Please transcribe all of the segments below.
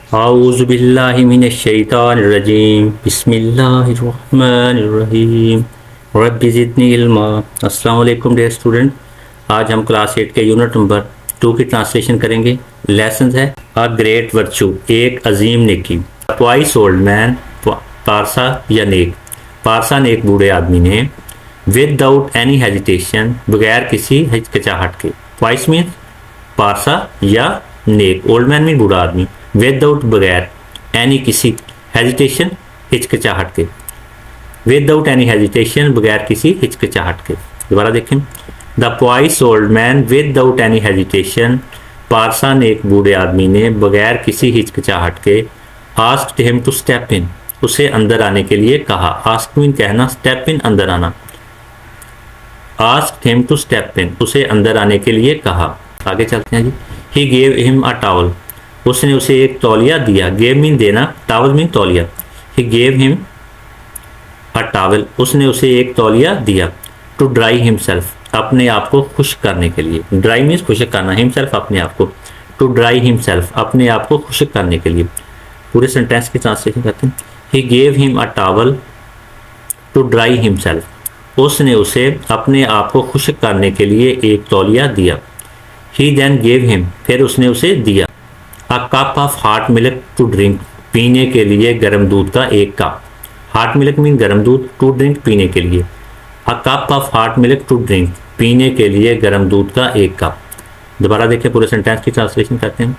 आऊज़ु बिल्लाहि मिनश शैतानिर रजीम बिस्मिल्लाहिर्रहमानिर्रहीम रब्बि ज़िदनी इल्मा। अस्सलाम वालेकुम डियर स्टूडेंट। आज हम क्लास 8 के यूनिट नंबर 2 की ट्रांसलेशन करेंगे। लेसन है अ ग्रेट वर्चू, एक अजीम नेकी। ट्वाइस ओल्ड मैन, पारसा या नेक। पारसा ने एक बूढ़े आदमी ने विदाउट एनी हेजिटेशन, बगैर किसी हिचकिचाहट के। ट्वाइस मीन पारसा या नेक, ओल्ड मैन मीन बूढ़ा आदमी, विदाउट बगैर, एनी किसी, हेजिटेशन हिचकिचाहट के, विदाउट एनी हेजिटेशन बगैर किसी हिचकिचाहट के। दोबारा देखें, द twice old man without any hesitation, पारसा ने एक बूढ़े आदमी ने बगैर किसी हिचकिचाहट के, asked him to step in, उसे अंदर आने के लिए कहा। आस्क मीन कहना, स्टेप इन अंदर आना। Asked him to step in, उसे अंदर आने के लिए कहा। आगे चलते हैं जी। He gave him a towel, उसने उसे एक तौलिया दिया। गेव मीन देना, टॉवल मीन तौलिया। ही गेव हिम अ टॉवल, उसने उसे एक तौलिया दिया। टू ड्राई हिमसेल्फ, अपने आप को खुश्क करने के लिए। ड्राई मीन्स खुश्क करना, हिमसेल्फ अपने आप को। टू ड्राई हिमसेल्फ, अपने आप को खुश्क करने के लिए। पूरे सेंटेंस की ट्रांसलेशन करते हैं। He gave him a towel to dry himself, उसने उसे अपने आप को खुश्क करने के लिए एक तौलिया दिया। ही देन गेव हिम, फिर उसने उसे दिया। A cup of hot milk to drink, पीने के लिए गर्म दूध का एक कप। हॉट मिल्क मीन गर्म दूध, टू ड्रिंक पीने के लिए। A cup of hot milk to drink, पीने के लिए गर्म दूध का एक कप। दोबारा देखिए, पूरे सेंटेंस की ट्रांसलेशन करते हैं।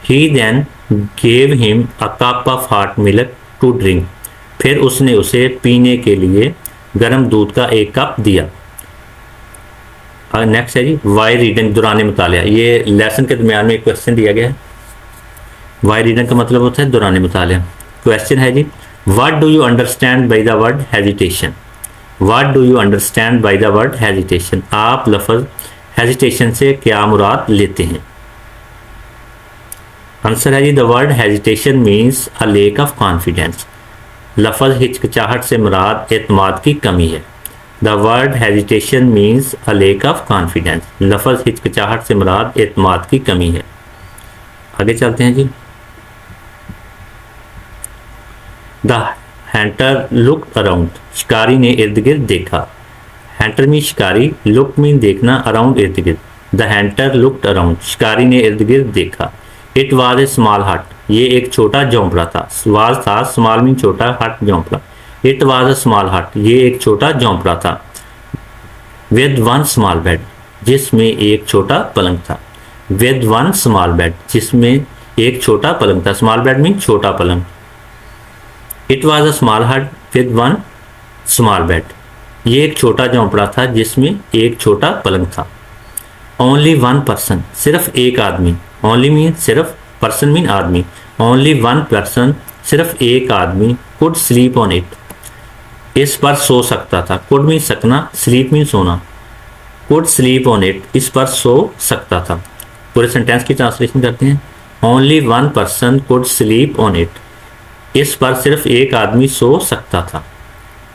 He then gave him a cup of hot milk to drink, फिर उसने उसे पीने के लिए गर्म दूध का एक कप दिया। नेक्स्ट है जी, वाई रीडिंग, दौरान मुतालिया। ये लेसन के दरमियान में एक क्वेश्चन दिया गया है। वाई रीडिंग का मतलब होता है दौरान मुतालिया। क्वेश्चन है जी, what do you understand by the word hesitation. What do you understand by the word hesitation, आप लफ्ज हेजिटेशन से क्या मुराद लेते हैं। आंसर है जी, the word hesitation means a lack of confidence. लफ्ज हिचकिचाहट से मुराद एतमाद की कमी है। The word hesitation means a lack of confidence, लफ्ज हिचकिचाहट से मुराद एतमाद की कमी है। आगे चलते हैं जी। द हंटर लुक अराउंड, शिकारी ने इर्द गिर्द देखा। हंटर मीन शिकारी, लुक मीन देखना, अराउंड इर्द गिर्द। द हंटर लुक्ड अराउंड, शिकारी ने इर्द गिर्द देखा। इट वाज ए स्मॉल हट, ये एक छोटा झोंपड़ा था। वाज था, स्मॉल मीन छोटा, हट झोंपड़ा। इट वाज अ स्मॉल हट, ये एक छोटा झोंपड़ा था। विद वन स्मॉल बेड, जिसमें एक छोटा पलंग था। विद वन स्मॉल बेड, जिसमें एक छोटा पलंग था। स्मॉल बेड मीन छोटा पलंग। इट वॉज अ स्मॉल हट विद वन स्मॉल बेड, ये एक छोटा झोंपड़ा था जिसमें एक छोटा पलंग था। ओनली वन पर्सन, सिर्फ एक आदमी। ओनली मीन सिर्फ, पर्सन मीन आदमी। ओनली वन पर्सन, सिर्फ एक आदमी। कुड स्लीप ऑन इट, इस पर सो सकता था। कुड मीन सकना, स्लीप मीन सोना। कुड स्लीप ऑन इट, इस पर सो सकता था। पूरे सेंटेंस की ट्रांसलेशन करते हैं। Only one person could sleep on it, इस पर सिर्फ एक आदमी सो सकता था।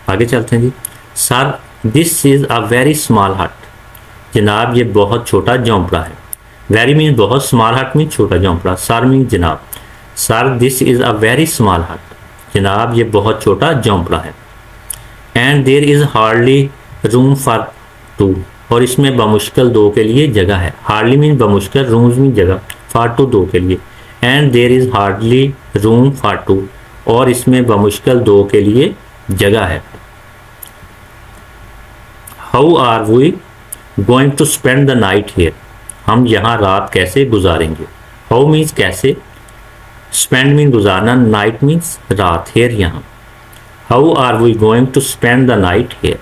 आगे चलते हैं जी। Sir this is a very small hut, जनाब ये बहुत छोटा झोंपड़ा है। वेरी मीन बहुत, स्मॉल हट मीन छोटा झोंपड़ा। सर मीन जनाब। Sir this is a very small hut, जनाब ये बहुत छोटा झोंपड़ा है। And there is hardly room for two, और इसमें बमुश्किल दो के लिए जगह है। हार्डली मीन बमुश्किल, रूम्स मीन जगह, फॉर टू दो के लिए। And there is hardly room for two, और इसमें बमुश्किल दो के लिए जगह है। How are we going to spend the night here, हम यहाँ रात कैसे गुजारेंगे। हाउ मीन्स कैसे, स्पेंड मीन गुजारना, नाइट मीन्स रात, हियर यहाँ। How are we going to spend the night here,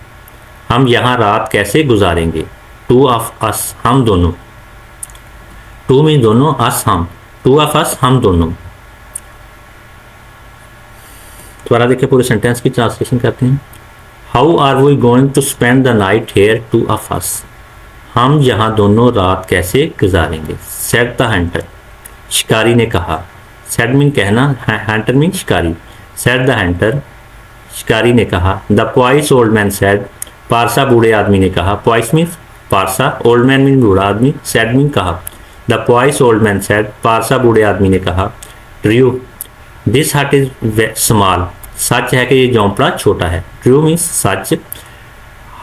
हम यहाँ रात कैसे गुजारेंगे। टू ऑफ अस, हम दोनों। टू मीन दोनों, अस हम। टू ऑफ अस, हम दोनों। दोबारा देखिए, पूरे सेंटेंस की ट्रांसलेशन करते हैं। How are we going to spend the night here two of us, हम यहाँ दोनों रात कैसे गुजारेंगे। सेड द हंटर, शिकारी ने कहा। सेड मीन कहना, हंटर मीन शिकारी। सेड द हंटर, शिकारी ने कहा। The pious old man said, पारसा बूढ़े आदमी ने कहा। पॉइस मीन पारसा, ओल्ड मैन मीन बूढ़ा आदमी, सेड मीन कहा। The pious old man said, पारसा बूढ़े आदमी ने कहा। True, this hut is small, सच है कि ये झोंपड़ा छोटा है। ट्रू मीन्स सच,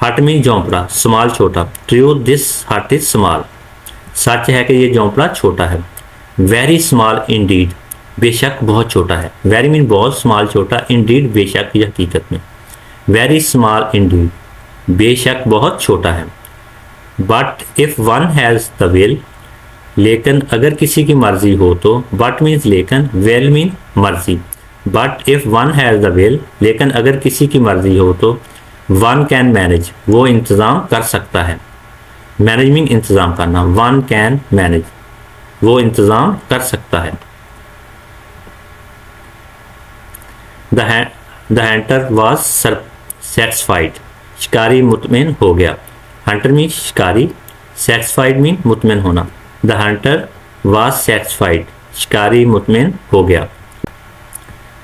हट मीन झोंपड़ा, स्मॉल छोटा। True this hut is small, सच है कि ये झोंपड़ा छोटा है। वेरी स्मॉल इंडीड, बेशक बहुत छोटा है। वेरी मीन बहुत, स्मॉल छोटा, इंडीड बेशक या हकीकत में। वेरी स्मॉल इंडीड, बेशक बहुत छोटा है। But if one has the will, लेकिन अगर किसी की मर्जी हो तो। बट मीन्स लेकिन, वेल मीन मर्जी। But if one has the will, लेकिन अगर किसी की मर्जी हो तो। वन कैन मैनेज, वो इंतज़ाम कर सकता है। मैनेज मीन इंतज़ाम करना। वन कैन मैनेज, वो इंतज़ाम कर सकता है। द हंटर वॉज सेटिस्फाइड, शिकारी मुतमिन हो गया। हंटर मीन शिकारी, सेटिस्फाइड मीन मुतमिन होना। द हंटर वॉज सेटिस्फाइड, शिकारी मुतमिन हो गया।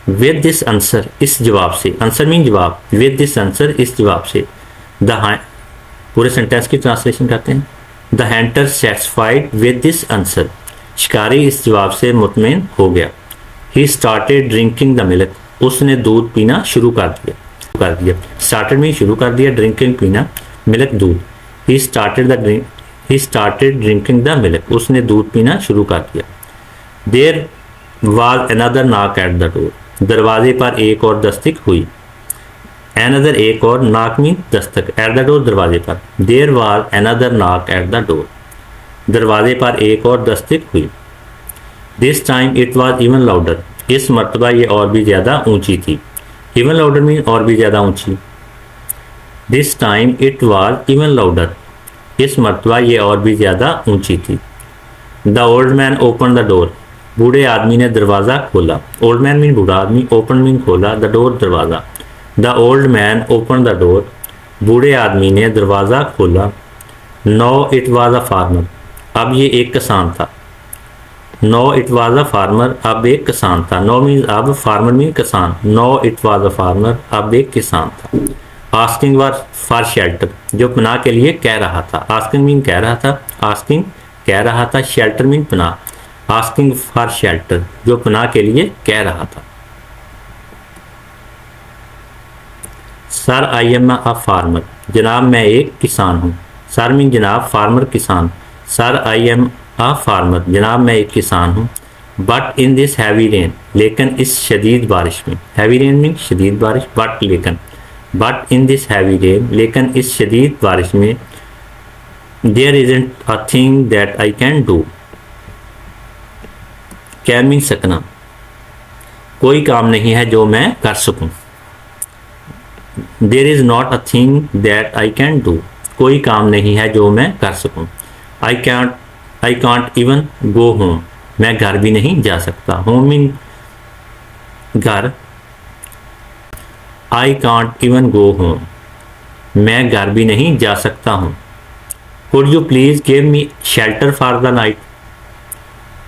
विद दिस आंसर, इस जवाब से। आंसर मीन जवाब, विद दिस आंसर, इस जवाब से। पूरे सेंटेंस की ट्रांसलेशन करते हैं। The Hunter satisfied with this answer, शिकारी इस जवाब से मुतमिन हो गया। ही स्टार्टेड ड्रिंकिंग द मिल्क, उसने दूध पीना शुरू कर दिया। स्टार्टेड में शुरू कर दिया, ड्रिंकिंग पीना, मिल्क दूध। He started drinking the milk, उसने दूध पीना शुरू कर दिया। There was another knock at the door, दरवाजे पर एक और दस्तक हुई। अनदर एक और, नॉक मीन दस्तक, एट द डोर दरवाजे पर। There was another knock at the door, दरवाजे पर एक और दस्तक हुई। This time it was even louder, इस मरतबा ये और भी ज़्यादा ऊंची थी। इवन लाउडर मीन और भी ज़्यादा ऊंची। This time it was even louder, इस मरतबा ये और भी ज़्यादा ऊंची थी। The old man open the door, बूढ़े आदमी ने दरवाज़ा खोला। ओल्ड मैन मीन बूढ़ा आदमी, ओपन मीन खोला, द डोर दरवाज़ा। The old man open the door, बूढ़े आदमी ने दरवाज़ा खोला। Now it was a farmer, अब ये एक किसान था। Now it was a farmer, अब एक किसान था। नो मीन अब, फार्मर मीन किसान। Now it was a farmer, अब एक किसान था। आस्किंग फॉर शेल्टर, जो पनाह के लिए कह रहा था। आस्किंग मीन कह रहा था, आस्किंग कह रहा था, शेल्टर मीन पनाह। आस्किंग फॉर शेल्टर, जो पनाह के लिए कह रहा था। Sir I am a farmer, जनाब मैं एक किसान हूँ। सर मीन जनाब, फार्मर किसान। Sir I am a farmer, जनाब मैं एक किसान हूँ। But in this heavy rain, लेकिन इस शदीद बारिश में। हैवी रेन मीन शदीद बारिश, बट लेकिन। But in this heavy rain, लेकिन इस शदीद बारिश में। There isn't a thing that I can do, can mean सकना, कोई काम नहीं है जो मैं कर सकूं। There is not a thing that I can do, कोई काम नहीं है जो मैं कर सकूं। I can't even go home, मैं घर भी नहीं जा सकता। होम मीन घर। I can't even go home, मैं घर भी नहीं जा सकता हूँ। Could you please give me shelter for the night,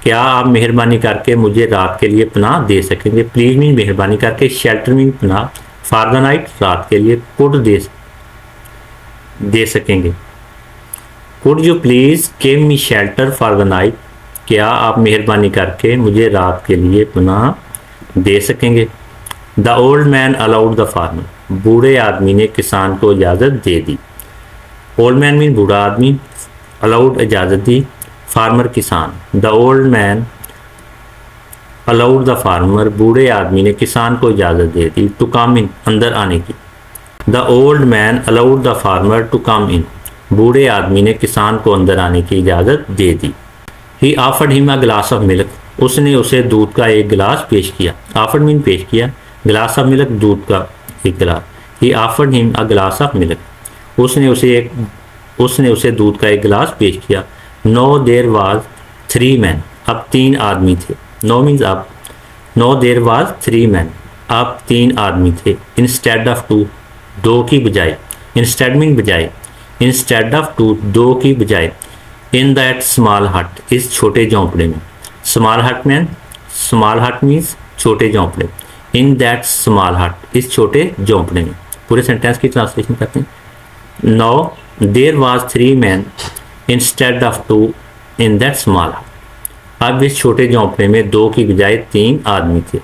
क्या आप मेहरबानी करके मुझे रात के लिए पनाह दे सकेंगे। प्लीज़ मीन मेहरबानी करके, शेल्टर मीन पनाह, फॉर द नाइट रात के लिए, कुड दे सकेंगे। Could you please give me shelter for the night, क्या आप मेहरबानी करके मुझे रात के लिए पनाह दे सकेंगे। The old man allowed the farmer, बूढ़े आदमी ने किसान को इजाज़त दे दी। ओल्ड मैन मीन बूढ़ा आदमी, अलाउड इजाज़त दी, फार्मर किसान। The old man allowed the farmer, बूढ़े आदमी ने किसान को इजाज़त दे दी। टू कम इन, अंदर आने की। The old man allowed the farmer to come in, बूढ़े आदमी ने किसान को अंदर आने की इजाज़त दे दी। He offered him a glass of milk, उसने उसे दूध का एक गिलास पेश किया। ऑफर्ड मीन पेश किया, ग्लास ऑफ मिल्क दूध का एक गिलास। He offered him a glass of milk, उसने उसे दूध का एक गिलास पेश किया। Now there was three man, अब तीन आदमी थे। नो मीन्स अब। Now there was three man, अब तीन आदमी थे। इंस्टेड ऑफ टू, दो की बजाय। इंस्टेड मीन बजाय, इंस्टेड ऑफ टू, दो की बजाय। इन दैट स्मॉल हट, इस छोटे झोंपड़े में। स्मॉल हट मैन, स्मॉल हट मीन्स छोटे झोंपड़े। इन दैट स्मॉल हट, इस छोटे झोंपड़े में। पूरे सेंटेंस की ट्रांसलेशन करते हैं। Now there was three man instead of two in that small hut, अब इस छोटे झोंपड़े में दो की बजाय तीन आदमी थे।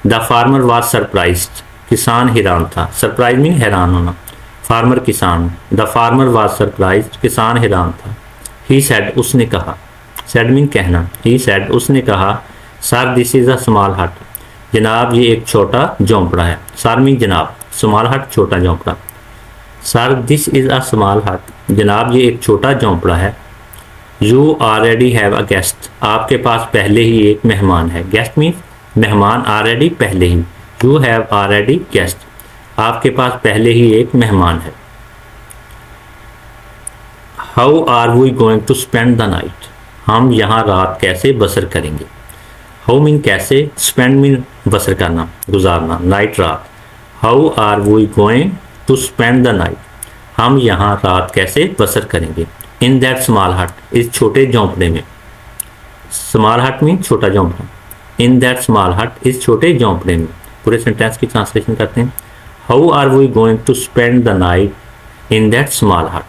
द फार्मर वॉज सरप्राइज्ड, किसान हैरान था। सरप्राइज मीन हैरान होना, फार्मर किसान, द फार्मर वॉज सरप्राइज्ड, किसान हैरान था। ही सेड, उसने कहा, सेड मीन कहना, ही सेड, उसने कहा, sir this is a small hut, जनाब ये एक छोटा झोंपड़ा है। सर मीन जनाब, स्मॉल हट छोटा झोंपड़ा। Sir this is a small hut, जनाब ये एक छोटा झोंपड़ा है। You already have a guest, आपके पास पहले ही एक मेहमान है। गेस्ट मीन मेहमान, ऑलरेडी पहले ही, यू हैव ऑलरेडी गेस्ट, आपके पास पहले ही एक मेहमान है। How are we going to spend the night, हम यहाँ रात कैसे बसर करेंगे। हाउ मीन कैसे, स्पेंड मीन बसर करना, गुजारना, नाइट रात। How are we going to spend the night, हम यहाँ रात कैसे बसर करेंगे। इन दैट स्मॉल हट, इस छोटे झोंपड़े में। स्मॉल हट मीन छोटा झोंपड़ा। इन दैट स्मॉल हट, इस छोटे झोंपड़े में। पूरे सेंटेंस की ट्रांसलेशन करते हैं। How are we going to spend the night in that small hut,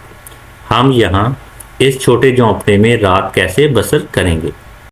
हम यहाँ इस छोटे झोंपड़े में रात कैसे बसर करेंगे।